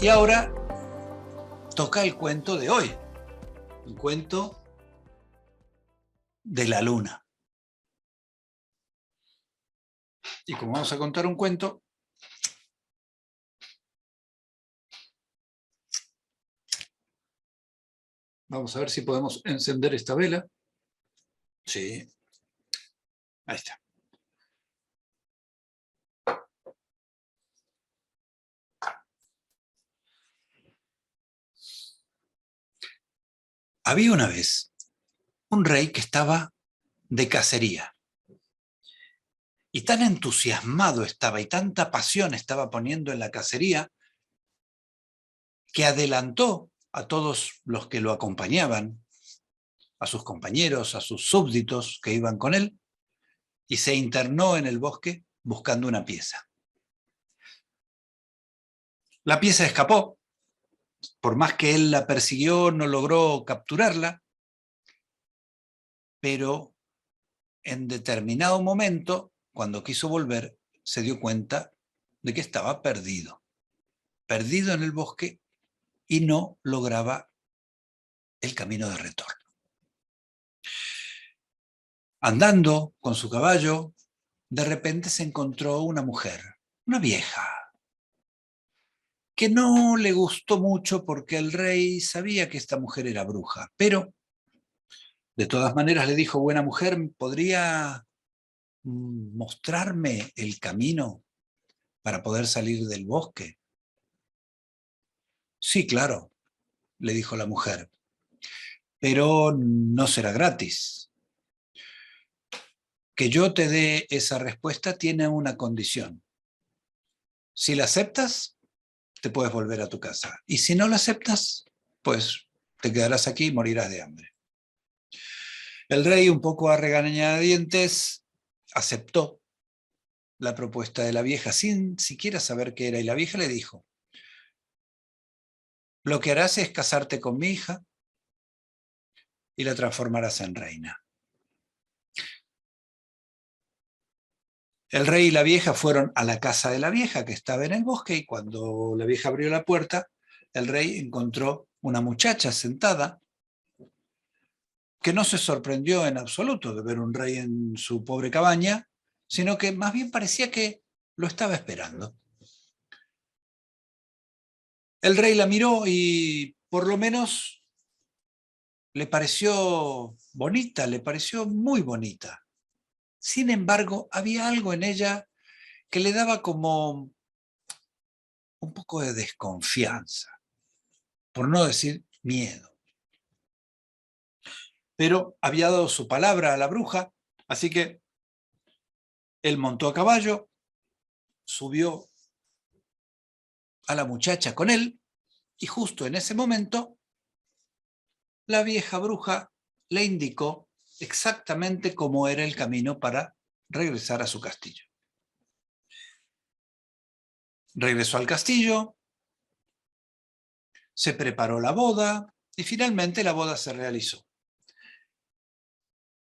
Y ahora toca el cuento de hoy, el cuento de la luna. Y como vamos a contar un cuento, vamos a ver si podemos encender esta vela. Sí, ahí está. Había una vez un rey que estaba de cacería. Y tan entusiasmado estaba y tanta pasión estaba poniendo en la cacería que adelantó a todos los que lo acompañaban, a sus compañeros, a sus súbditos que iban con él, y se internó en el bosque buscando una pieza. La pieza escapó, por más que él la persiguió, no logró capturarla, pero en determinado momento, cuando quiso volver, se dio cuenta de que estaba perdido en el bosque y no lograba el camino de retorno. Andando con su caballo, de repente se encontró una mujer, una vieja, que no le gustó mucho porque el rey sabía que esta mujer era bruja, pero de todas maneras le dijo: buena mujer, ¿podría mostrarme el camino para poder salir del bosque? Sí, claro, le dijo la mujer, pero no será gratis. Que yo te dé esa respuesta tiene una condición. Si la aceptas, te puedes volver a tu casa. Y si no la aceptas, pues te quedarás aquí y morirás de hambre. El rey, un poco a regañadientes, aceptó la propuesta de la vieja sin siquiera saber qué era. Y la vieja le dijo: lo que harás es casarte con mi hija y la transformarás en reina. El rey y la vieja fueron a la casa de la vieja, que estaba en el bosque, y cuando la vieja abrió la puerta, el rey encontró una muchacha sentada que no se sorprendió en absoluto de ver un rey en su pobre cabaña, sino que más bien parecía que lo estaba esperando. El rey la miró y por lo menos le pareció bonita, le pareció muy bonita. Sin embargo, había algo en ella que le daba como un poco de desconfianza, por no decir miedo. Pero había dado su palabra a la bruja, así que él montó a caballo, subió a la muchacha con él, y justo en ese momento la vieja bruja le indicó exactamente cómo era el camino para regresar a su castillo. Regresó al castillo, se preparó la boda y finalmente la boda se realizó.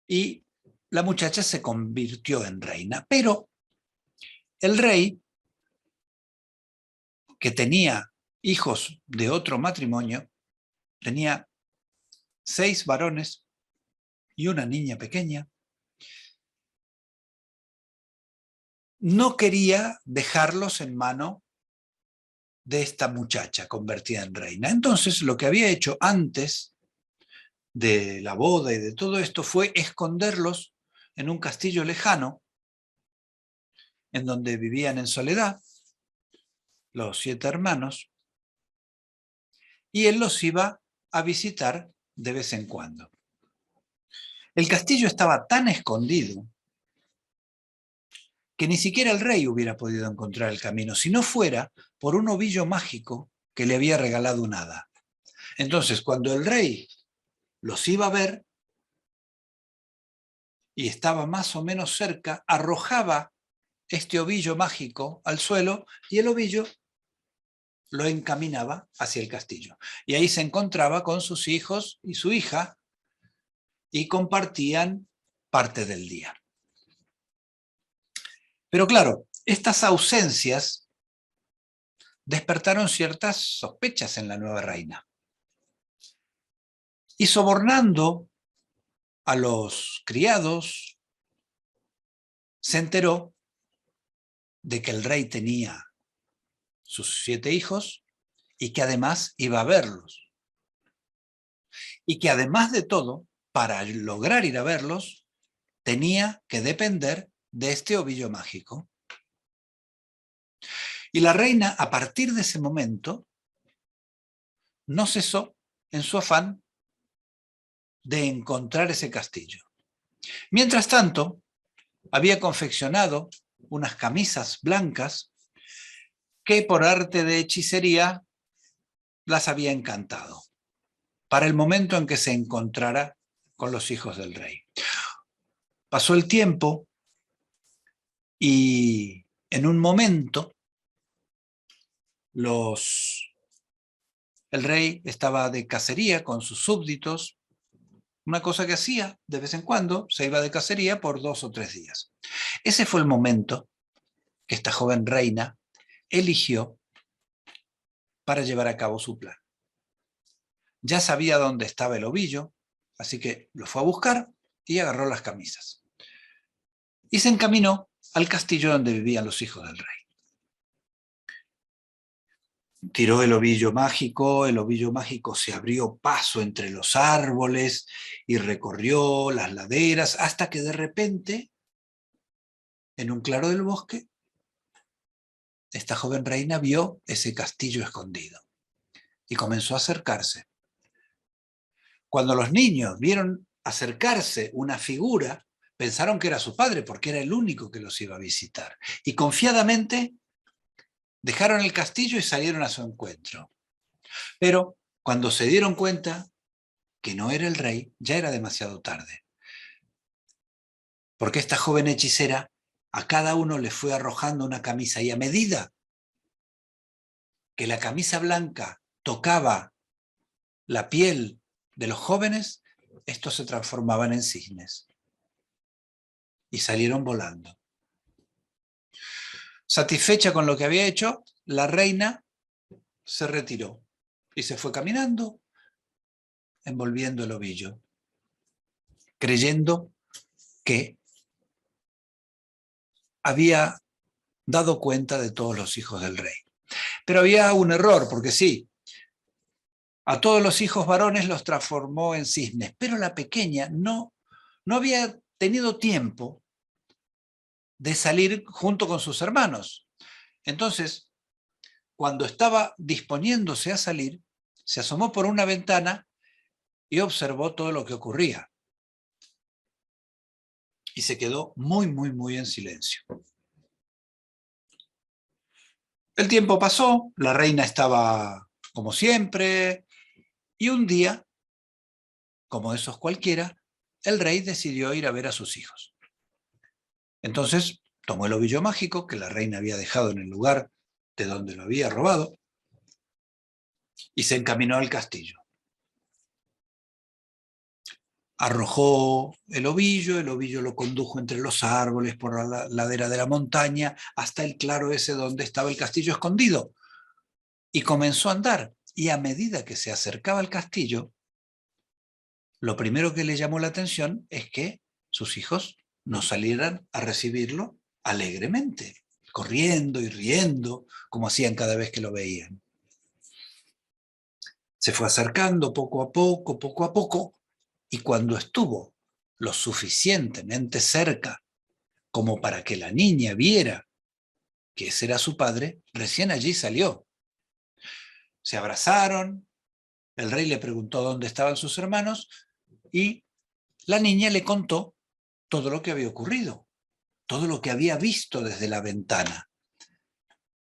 Y la muchacha se convirtió en reina, pero el rey, que tenía hijos de otro matrimonio, tenía 6 varones y una niña pequeña, no quería dejarlos en mano de esta muchacha convertida en reina. Entonces, lo que había hecho antes de la boda y de todo esto fue esconderlos en un castillo lejano, en donde vivían en soledad los 7 hermanos, y él los iba a visitar de vez en cuando. El castillo estaba tan escondido que ni siquiera el rey hubiera podido encontrar el camino, si no fuera por un ovillo mágico que le había regalado un hada. Entonces, cuando el rey los iba a ver y estaba más o menos cerca, arrojaba este ovillo mágico al suelo y el ovillo lo encaminaba hacia el castillo. Y ahí se encontraba con sus hijos y su hija y compartían parte del día. Pero claro, estas ausencias despertaron ciertas sospechas en la nueva reina. Y sobornando a los criados, se enteró de que el rey tenía sus 7 hijos y que además iba a verlos. Y que además de todo, para lograr ir a verlos, tenía que depender de este ovillo mágico. Y la reina, a partir de ese momento, no cesó en su afán de encontrar ese castillo. Mientras tanto, había confeccionado unas camisas blancas que por arte de hechicería las había encantado para el momento en que se encontrara con los hijos del rey. Pasó el tiempo y en un momento el rey estaba de cacería con sus súbditos, una cosa que hacía de vez en cuando, se iba de cacería por 2 o 3 días. Ese fue el momento que esta joven reina eligió para llevar a cabo su plan. Ya sabía dónde estaba el ovillo, así que lo fue a buscar y agarró las camisas. Y se encaminó al castillo donde vivían los hijos del rey. Tiró el ovillo mágico se abrió paso entre los árboles y recorrió las laderas hasta que de repente, en un claro del bosque, esta joven reina vio ese castillo escondido y comenzó a acercarse. Cuando los niños vieron acercarse una figura, pensaron que era su padre porque era el único que los iba a visitar. Y confiadamente dejaron el castillo y salieron a su encuentro. Pero cuando se dieron cuenta que no era el rey, ya era demasiado tarde. Porque esta joven hechicera a cada uno le fue arrojando una camisa y a medida que la camisa blanca tocaba la piel de los jóvenes, estos se transformaban en cisnes y salieron volando. Satisfecha con lo que había hecho, la reina se retiró y se fue caminando, envolviendo el ovillo, creyendo que había dado cuenta de todos los hijos del rey. Pero había un error, porque sí, a todos los hijos varones los transformó en cisnes, pero la pequeña no había tenido tiempo de salir junto con sus hermanos. Entonces, cuando estaba disponiéndose a salir, se asomó por una ventana y observó todo lo que ocurría. Y se quedó muy en silencio. El tiempo pasó, la reina estaba como siempre, y un día, como esos cualquiera, el rey decidió ir a ver a sus hijos. Entonces tomó el ovillo mágico que la reina había dejado en el lugar de donde lo había robado y se encaminó al castillo. Arrojó el ovillo lo condujo entre los árboles por la ladera de la montaña hasta el claro ese donde estaba el castillo escondido y comenzó a andar. Y a medida que se acercaba al castillo, lo primero que le llamó la atención es que sus hijos no salieran a recibirlo alegremente, corriendo y riendo, como hacían cada vez que lo veían. Se fue acercando poco a poco, y cuando estuvo lo suficientemente cerca como para que la niña viera que ese era su padre, recién allí salió. Se abrazaron, el rey le preguntó dónde estaban sus hermanos, y la niña le contó todo lo que había ocurrido, todo lo que había visto desde la ventana.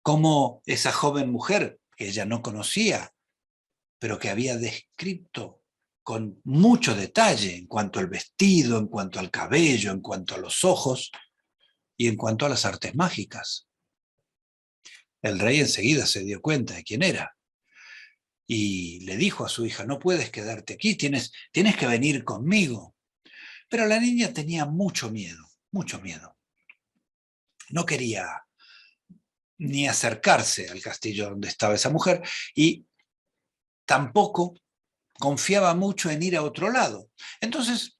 Cómo esa joven mujer, que ella no conocía, pero que había descrito con mucho detalle en cuanto al vestido, en cuanto al cabello, en cuanto a los ojos y en cuanto a las artes mágicas. El rey enseguida se dio cuenta de quién era y le dijo a su hija: no puedes quedarte aquí, tienes que venir conmigo. Pero la niña tenía mucho miedo, mucho miedo. No quería ni acercarse al castillo donde estaba esa mujer, y tampoco confiaba mucho en ir a otro lado. Entonces,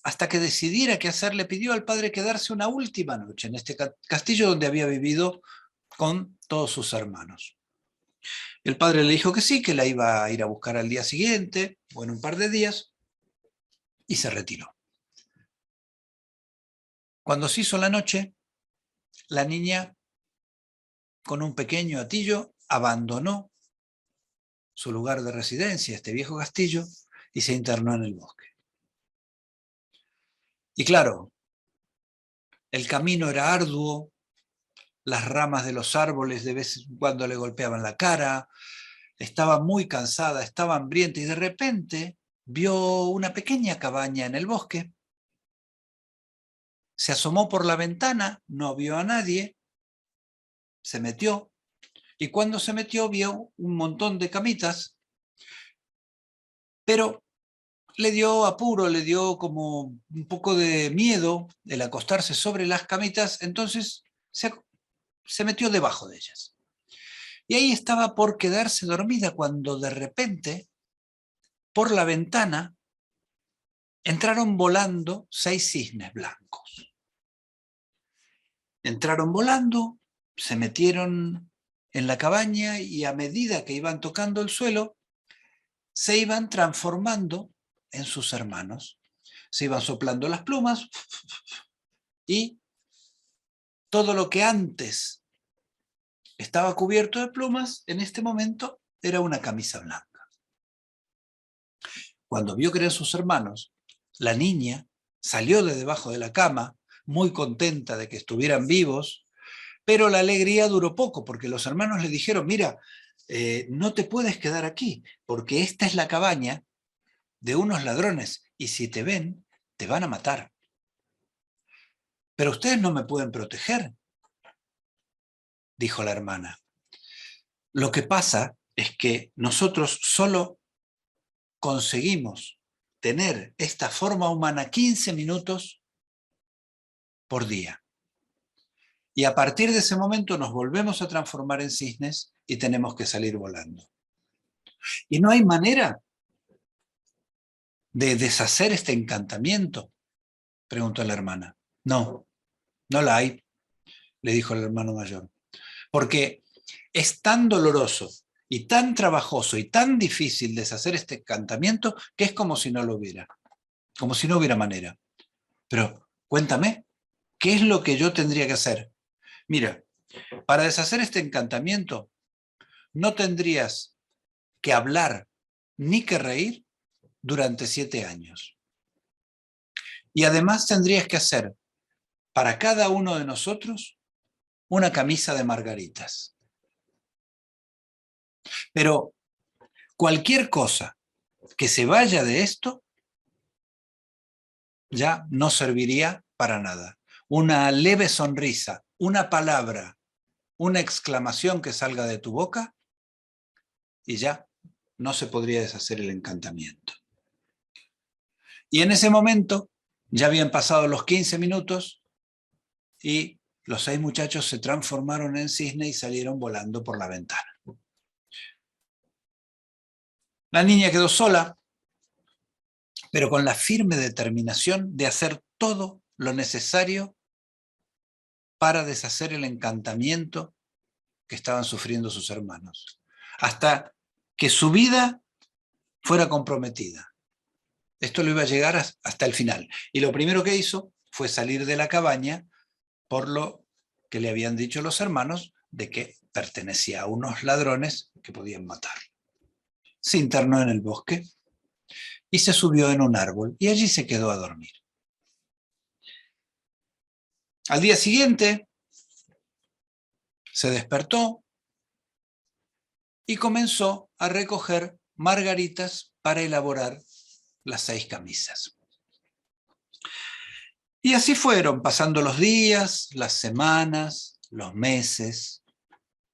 hasta que decidiera qué hacer, le pidió al padre quedarse una última noche en este castillo donde había vivido con todos sus hermanos. El padre le dijo que sí, que la iba a ir a buscar al día siguiente o en un par de días, y se retiró. Cuando se hizo la noche, la niña, con un pequeño hatillo, abandonó su lugar de residencia, este viejo castillo, y se internó en el bosque. Y claro, el camino era arduo, las ramas de los árboles de vez en cuando le golpeaban la cara, estaba muy cansada, estaba hambrienta, y de repente vio una pequeña cabaña en el bosque, se asomó por la ventana, no vio a nadie, se metió, y cuando se metió vio un montón de camitas, pero le dio apuro, le dio como un poco de miedo el acostarse sobre las camitas, entonces se metió debajo de ellas. Y ahí estaba por quedarse dormida cuando de repente, por la ventana, entraron volando 6 cisnes blancos. Entraron volando, se metieron en la cabaña y a medida que iban tocando el suelo, se iban transformando en sus hermanos. Se iban soplando las plumas y todo lo que antes estaba cubierto de plumas, en este momento era una camisa blanca. Cuando vio que eran sus hermanos, la niña salió de debajo de la cama, muy contenta de que estuvieran vivos, pero la alegría duró poco, porque los hermanos le dijeron, mira, no te puedes quedar aquí, porque esta es la cabaña de unos ladrones, y si te ven, te van a matar. Pero ustedes no me pueden proteger, dijo la hermana. Lo que pasa es que nosotros solo conseguimos tener esta forma humana 15 minutos por día. Y a partir de ese momento nos volvemos a transformar en cisnes y tenemos que salir volando. Y no hay manera de deshacer este encantamiento, preguntó la hermana. No, no la hay, le dijo el hermano mayor. Porque es tan doloroso y tan trabajoso y tan difícil deshacer este encantamiento que es como si no lo hubiera, como si no hubiera manera. Pero cuéntame, ¿qué es lo que yo tendría que hacer? Mira, para deshacer este encantamiento no tendrías que hablar ni que reír durante 7 años. Y además tendrías que hacer para cada uno de nosotros una camisa de margaritas. Pero cualquier cosa que se vaya de esto ya no serviría para nada. Una leve sonrisa, una palabra, una exclamación que salga de tu boca y ya no se podría deshacer el encantamiento. Y en ese momento ya habían pasado los 15 minutos y los 6 muchachos se transformaron en cisne y salieron volando por la ventana. La niña quedó sola, pero con la firme determinación de hacer todo lo necesario para deshacer el encantamiento que estaban sufriendo sus hermanos, hasta que su vida fuera comprometida. Esto lo iba a llegar hasta el final. Y lo primero que hizo fue salir de la cabaña por lo que le habían dicho los hermanos de que pertenecía a unos ladrones que podían matar. Se internó en el bosque y se subió en un árbol y allí se quedó a dormir. Al día siguiente se despertó y comenzó a recoger margaritas para elaborar las 6 camisas. Y así fueron pasando los días, las semanas, los meses,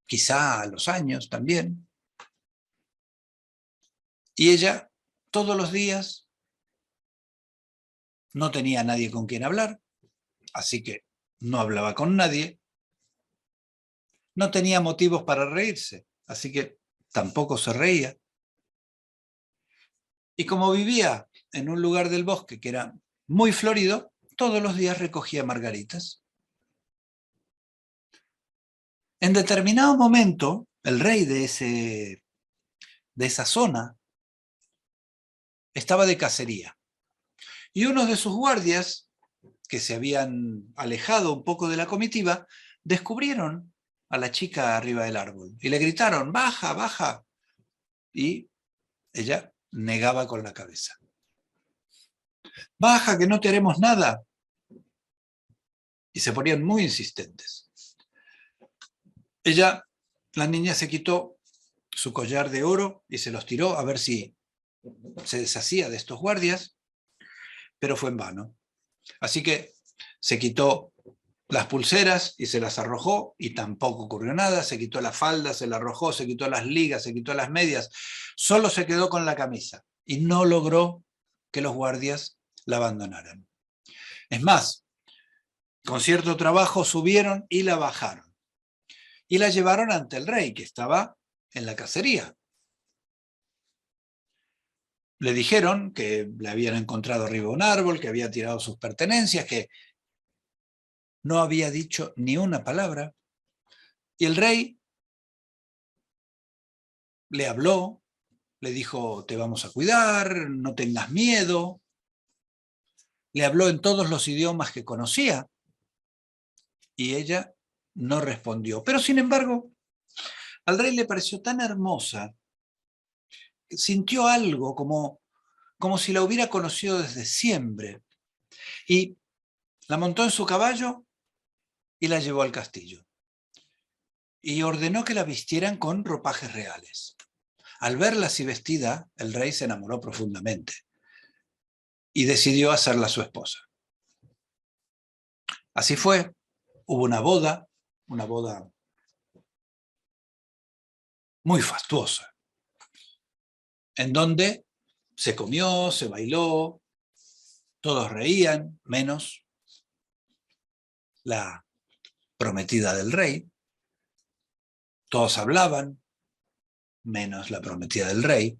quizá los años también. Y ella todos los días no tenía a nadie con quien hablar, así que no hablaba con nadie. no tenía motivos para reírse, así que tampoco se reía. Y como vivía en un lugar del bosque que era muy florido, todos los días recogía margaritas. En determinado momento, el rey de esa zona estaba de cacería. Y unos de sus guardias, que se habían alejado un poco de la comitiva, descubrieron a la chica arriba del árbol y le gritaron, baja, baja. Y ella negaba con la cabeza. Baja, que no te haremos nada. Y se ponían muy insistentes. La niña se quitó su collar de oro y se los tiró a ver si se deshacía de estos guardias, pero fue en vano. Así que se quitó las pulseras y se las arrojó y tampoco ocurrió nada. Se quitó la falda, se la arrojó, se quitó las ligas, se quitó las medias. Solo se quedó con la camisa y no logró que los guardias la abandonaran. Es más, con cierto trabajo subieron y la bajaron. Y la llevaron ante el rey, que estaba en la cacería. Le dijeron que le habían encontrado arriba de un árbol, que había tirado sus pertenencias, que no había dicho ni una palabra. Y el rey le habló, le dijo, te vamos a cuidar, no tengas miedo. Le habló en todos los idiomas que conocía y ella no respondió. Pero sin embargo, al rey le pareció tan hermosa, sintió algo como si la hubiera conocido desde siempre. Y la montó en su caballo y la llevó al castillo. Y ordenó que la vistieran con ropajes reales. Al verla así vestida, el rey se enamoró profundamente y decidió hacerla su esposa. Así fue, hubo una boda muy fastuosa, en donde se comió, se bailó, todos reían, menos la prometida del rey, todos hablaban, menos la prometida del rey.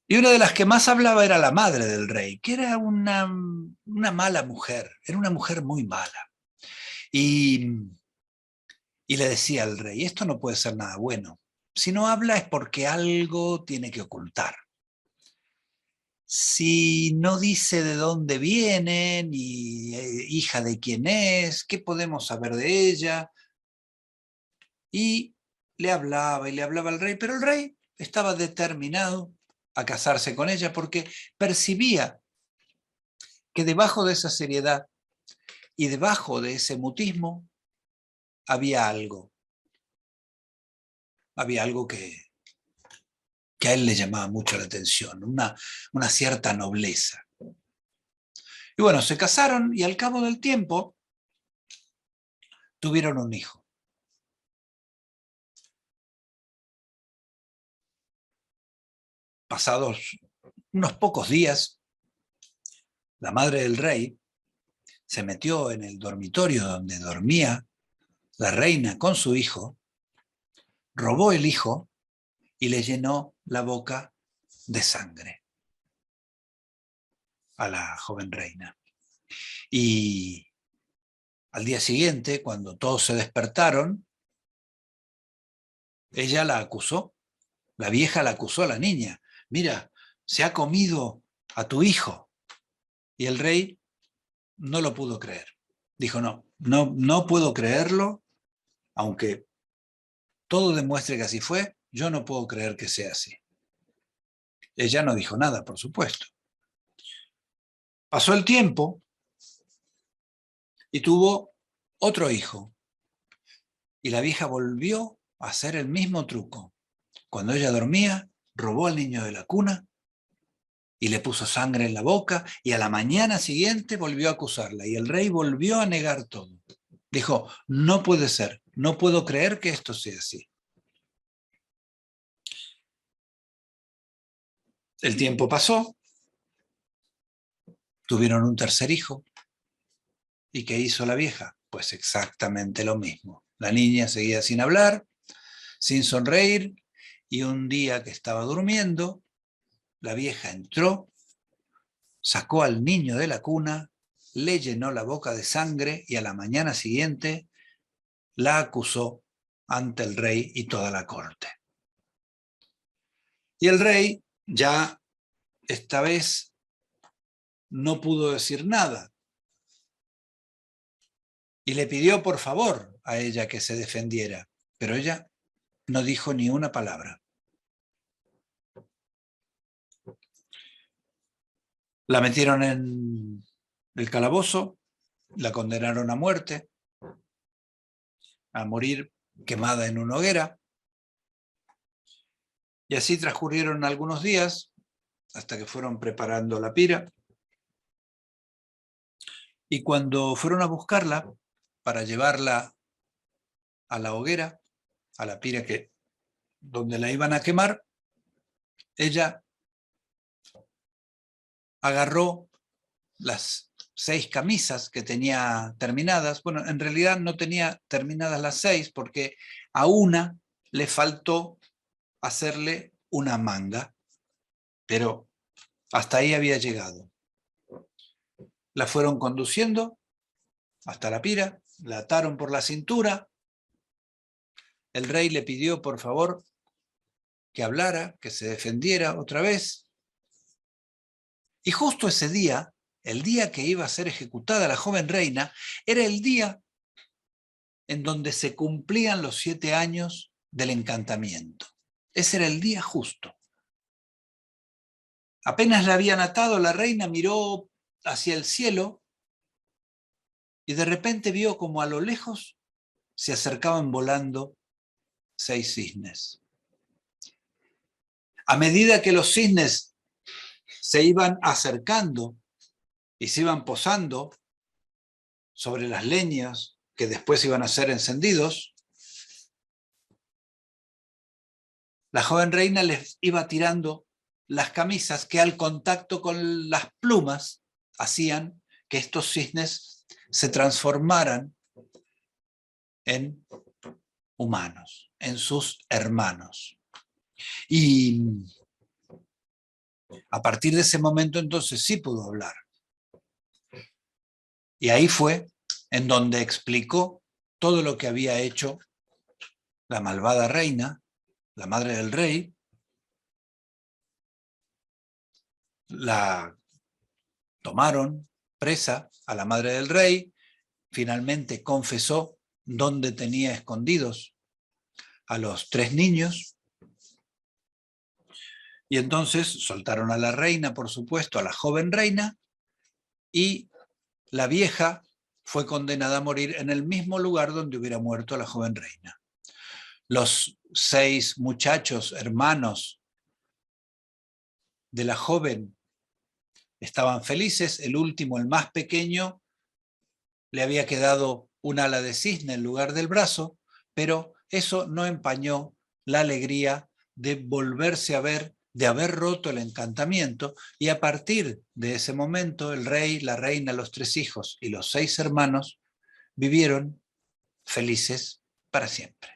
Y una de las que más hablaba era la madre del rey, que era una mala mujer, era una mujer muy mala. Y le decía al rey, esto no puede ser nada bueno. Si no habla es porque algo tiene que ocultar. Si no dice de dónde viene, ni hija de quién es, qué podemos saber de ella. Y le hablaba y le hablaba al rey, pero el rey estaba determinado a casarse con ella porque percibía que debajo de esa seriedad y debajo de ese mutismo había algo. Había algo que a él le llamaba mucho la atención, una cierta nobleza. Y bueno, se casaron y al cabo del tiempo tuvieron un hijo. Pasados unos pocos días, la madre del rey se metió en el dormitorio donde dormía la reina con su hijo, robó el hijo y le llenó la boca de sangre a la joven reina. Y al día siguiente, cuando todos se despertaron, ella la acusó, la vieja la acusó a la niña. Mira, se ha comido a tu hijo. Y el rey no lo pudo creer. Dijo, no puedo creerlo, aunque todo demuestre que así fue, yo no puedo creer que sea así. Ella no dijo nada, por supuesto. Pasó el tiempo y tuvo otro hijo. Y la vieja volvió a hacer el mismo truco. Cuando ella dormía, robó al niño de la cuna y le puso sangre en la boca, y a la mañana siguiente volvió a acusarla, y el rey volvió a negar todo. Dijo, no puede ser, no puedo creer que esto sea así. El tiempo pasó, tuvieron un tercer hijo, ¿y qué hizo la vieja? Pues exactamente lo mismo. La niña seguía sin hablar, sin sonreír, y un día que estaba durmiendo, la vieja entró, sacó al niño de la cuna, le llenó la boca de sangre y a la mañana siguiente la acusó ante el rey y toda la corte. Y el rey ya esta vez no pudo decir nada y le pidió por favor a ella que se defendiera, pero ella no dijo ni una palabra. La metieron en el calabozo, la condenaron a muerte, a morir quemada en una hoguera, y así transcurrieron algunos días hasta que fueron preparando la pira, y cuando fueron a buscarla para llevarla a la hoguera, a la pira donde la iban a quemar, ella agarró las 6 camisas que tenía terminadas. Bueno, en realidad no tenía terminadas las 6 porque a una le faltó hacerle una manga, pero hasta ahí había llegado. La fueron conduciendo hasta la pira, la ataron por la cintura. El rey le pidió por favor que hablara, que se defendiera otra vez. Y justo ese día, el día que iba a ser ejecutada la joven reina, era el día en donde se cumplían los 7 años del encantamiento. Ese era el día justo. Apenas la habían atado, la reina miró hacia el cielo y de repente vio como a lo lejos se acercaban volando 6 cisnes. A medida que los cisnes se iban acercando y se iban posando sobre las leñas que después iban a ser encendidos, la joven reina les iba tirando las camisas que al contacto con las plumas hacían que estos cisnes se transformaran en humanos, en sus hermanos. Y a partir de ese momento entonces sí pudo hablar. Y ahí fue en donde explicó todo lo que había hecho la malvada reina, la madre del rey. La tomaron presa a la madre del rey, finalmente confesó dónde tenía escondidos a los 3 niños, y entonces soltaron a la reina, por supuesto, a la joven reina, y la vieja fue condenada a morir en el mismo lugar donde hubiera muerto la joven reina. Los 6 muchachos, hermanos de la joven, estaban felices. El último, el más pequeño, le había quedado un ala de cisne en lugar del brazo, pero eso no empañó la alegría de volverse a ver, de haber roto el encantamiento, y a partir de ese momento el rey, la reina, los 3 hijos y los 6 hermanos vivieron felices para siempre.